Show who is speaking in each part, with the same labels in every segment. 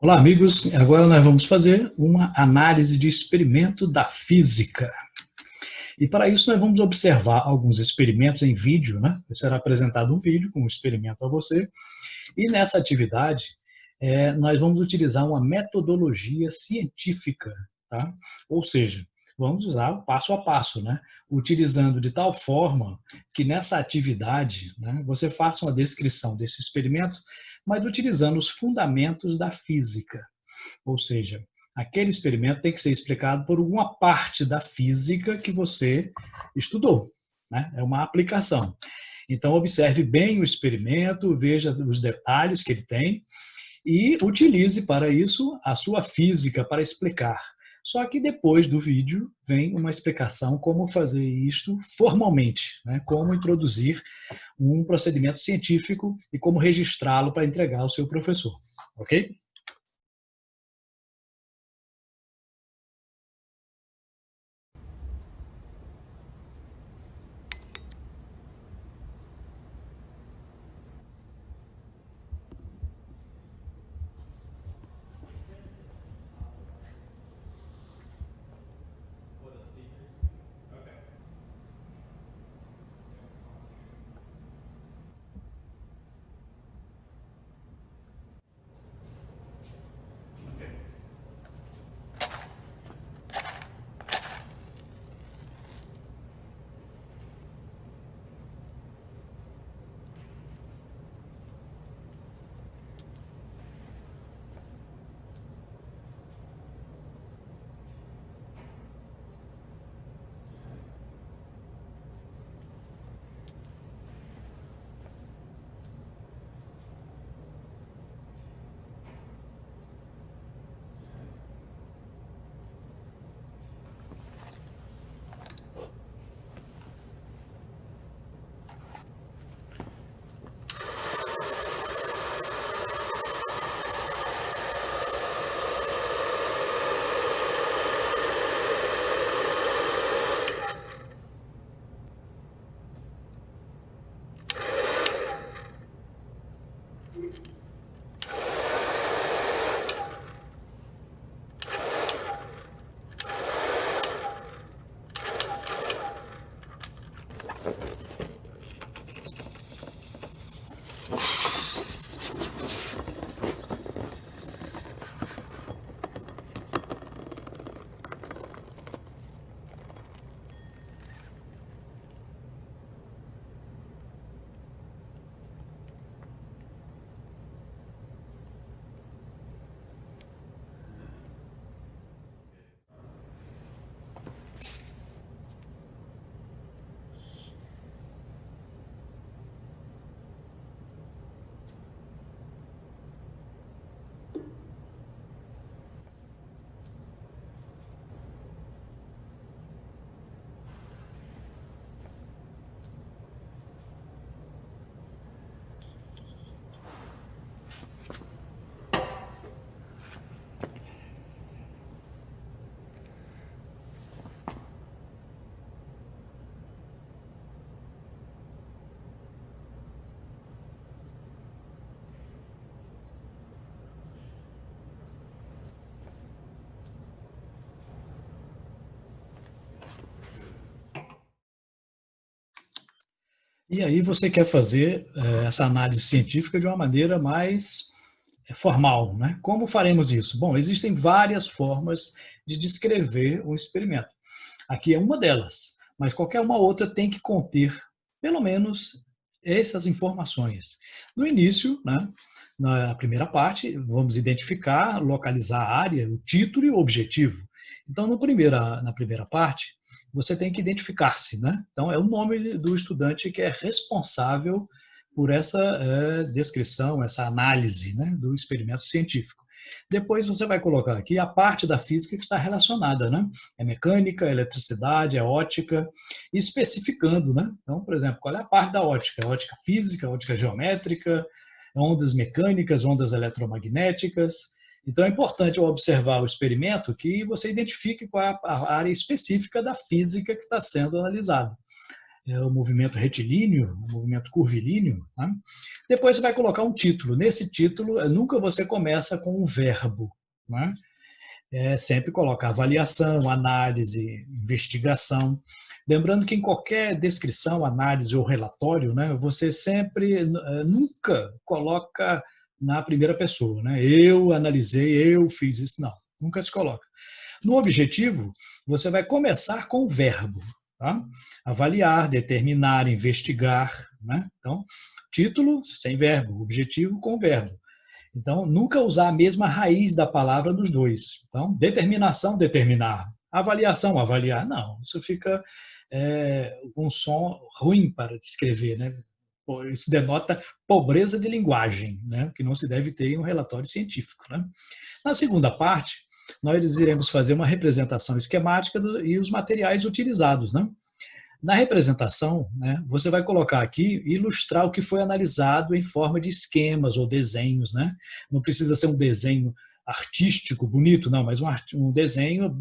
Speaker 1: Olá, amigos. Agora nós vamos fazer uma análise de experimento da física. E para isso nós vamos observar alguns experimentos em vídeo, né? Será apresentado um vídeo com um experimento a você. E nessa atividade, nós vamos utilizar uma metodologia científica, tá? Ou seja, vamos usar o passo a passo, né? Utilizando de tal forma que nessa atividade, né, você faça uma descrição desse experimento, mas utilizando os fundamentos da física. Ou seja, aquele experimento tem que ser explicado por uma parte da física que você estudou, né? É uma aplicação. Então, observe bem o experimento, veja os detalhes que ele tem e utilize para isso a sua física para explicar. Só que depois do vídeo vem uma explicação como fazer isto formalmente, né? Como introduzir um procedimento científico e como registrá-lo para entregar ao seu professor, ok? E aí você quer fazer essa análise científica de uma maneira mais formal, né? Como faremos isso? Bom, existem várias formas de descrever um experimento. Aqui é uma delas, mas qualquer uma outra tem que conter, pelo menos, essas informações. No início, né, na primeira parte, vamos identificar, localizar a área, o título e o objetivo. Então, na primeira parte, você tem que identificar-se, né? Então, é o nome do estudante que é responsável por essa descrição, essa análise, né, do experimento científico. Depois você vai colocar aqui a parte da física que está relacionada, né? É mecânica, é eletricidade, é ótica, especificando, né? Então, por exemplo, qual é a parte da ótica? Ótica física, ótica geométrica, ondas mecânicas, ondas eletromagnéticas. Então, é importante ao observar o experimento que você identifique qual é a área específica da física que está sendo analisada. o movimento retilíneo, o movimento curvilíneo. Tá? Depois você vai colocar um título. Nesse título, nunca você começa com um verbo. Né? Sempre coloca avaliação, análise, investigação. Lembrando que em qualquer descrição, análise ou relatório, né, você sempre, nunca coloca na primeira pessoa. Né? Eu analisei, eu fiz isso. Não, nunca se coloca. No objetivo, você vai começar com o verbo. Tá? Avaliar, determinar, investigar. Né? Então, título sem verbo, objetivo com verbo. Então, nunca usar a mesma raiz da palavra nos dois. Então, determinação, determinar. Avaliação, avaliar. Não, isso fica um som ruim para descrever. Né? Isso denota pobreza de linguagem, né? Que não se deve ter em um relatório científico. Né? Na segunda parte, nós iremos fazer uma representação esquemática e os materiais utilizados. Né? Na representação, né, você vai colocar aqui, ilustrar o que foi analisado em forma de esquemas ou desenhos. Né? Não precisa ser um desenho artístico, bonito, não, mas um desenho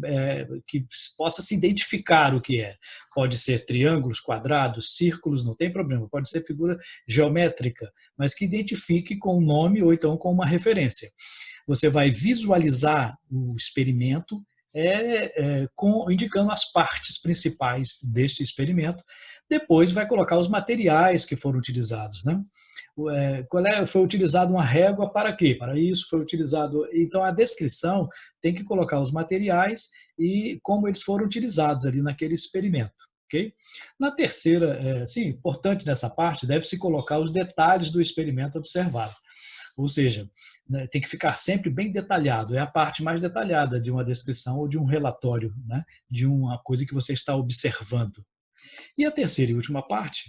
Speaker 1: que possa se identificar o que é. Pode ser triângulos, quadrados, círculos, não tem problema. Pode ser figura geométrica, mas que identifique com um nome ou então com uma referência. Você vai visualizar o experimento indicando as partes principais deste experimento. Depois vai colocar os materiais que foram utilizados. Né? Foi utilizado uma régua para quê? Para isso foi utilizado. Então a descrição tem que colocar os materiais e como eles foram utilizados ali naquele experimento. Okay? Na terceira, importante nessa parte, deve-se colocar os detalhes do experimento observado. Ou seja, né, tem que ficar sempre bem detalhado. É a parte mais detalhada de uma descrição ou de um relatório, né, de uma coisa que você está observando. E a terceira e última parte,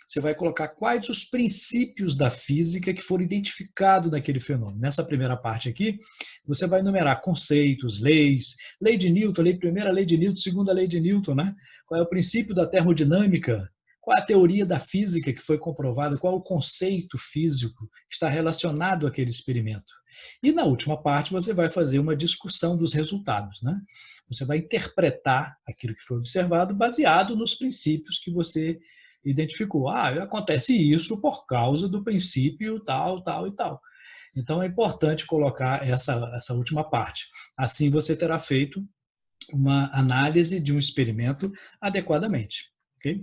Speaker 1: você vai colocar quais os princípios da física que foram identificados naquele fenômeno. Nessa primeira parte aqui, você vai enumerar conceitos, leis, lei de Newton, primeira lei de Newton, segunda lei de Newton, né? Qual é o princípio da termodinâmica, qual é a teoria da física que foi comprovada, qual é o conceito físico que está relacionado àquele experimento. E na última parte você vai fazer uma discussão dos resultados. Né? Você vai interpretar aquilo que foi observado baseado nos princípios que você identificou. Acontece isso por causa do princípio tal, tal e tal. Então é importante colocar essa última parte. Assim você terá feito uma análise de um experimento adequadamente. Okay?